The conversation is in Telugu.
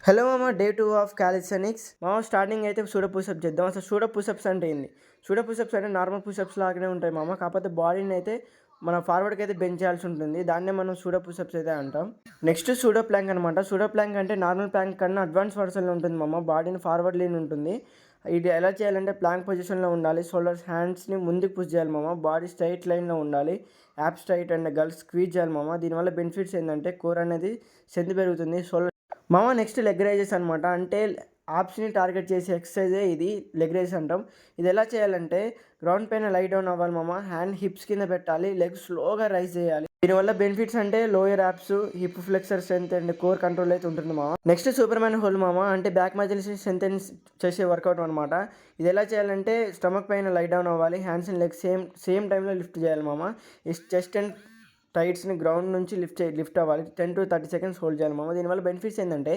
హలో మామ, డే 2 ఆఫ్ కాలిస్థెనిక్స్. మామ స్టార్టింగ్ అయితే సూడో పుషప్ చేద్దాం. అసలు సూడో పుషప్స్ అంటే ఏంది? సూడో పుషప్స్ అంటే నార్మల్ పుషప్స్ లాగానే ఉంటాయి మామ. కాకపోతే బాడీని అయితే మన ఫార్వర్డ్కి అయితే బెంచ్ చేయాల్సి ఉంటుంది. దాన్నే మనం సూడో పుషప్స్ అయితే అంటాం. నెక్స్ట్ సూడో ప్లాంక్ అనమాట. సూడో ప్లాంక్ అంటే నార్మల్ ప్లాంక్ కన్నా అడ్వాన్స్ వర్షన్లో ఉంటుంది మామ. బాడీని ఫార్వర్డ్ లీన్ ఉంటుంది. ఇది ఎలా చేయాలంటే ప్లాంక్ పొజిషన్లో ఉండాలి. షోల్డర్స్ హ్యాండ్స్ని ముందుకు పుష్ చేయాలి మామ. బాడీ స్ట్రైట్ లైన్లో ఉండాలి. App straight and girls squeeze చేయాలి మామ. దీనివల్ల బెనిఫిట్స్ ఏంటంటే కోర్ అనేది స్ట్రెంత్ పెరుగుతుంది. మామ నెక్స్ట్ లెగ్ రైజెస్ అనమాట. అంటే ఆప్స్ని టార్గెట్ చేసే ఎక్సర్సైజే ఇది లెగ్ రైజెస్ అంటాం. ఇది ఎలా చేయాలంటే గ్రౌండ్ పైన లై డౌన్ అవ్వాలి మామ. హ్యాండ్ హిప్స్ కింద పెట్టాలి. లెగ్ స్లోగా రైజ్ చేయాలి. దీనివల్ల బెనిఫిట్స్ అంటే lower apps, hip flexor strength and core control అయితే ఉంటుంది మామ. నెక్స్ట్ సూపర్ మ్యాన్ హోల్ మామ. అంటే బ్యాక్ మజిల్స్ స్ట్రెంత్ చేసే వర్కౌట్ అనమాట. ఇది ఎలా చేయాలంటే స్టమక్ పైన లై డౌన్ అవ్వాలి. హ్యాండ్స్ అండ్ లెగ్స్ సేమ్ టైంలో లిఫ్ట్ చేయాలి మామ. ఈ చెస్ట్ అండ్ టైట్స్ని గ్రౌండ్ నుంచి లిఫ్ట్ అవ్వాలి. 10 to 30 seconds హోల్డ్ చేయాలి మామ. దీనివల్ల బెనిఫిట్స్ ఏంటంటే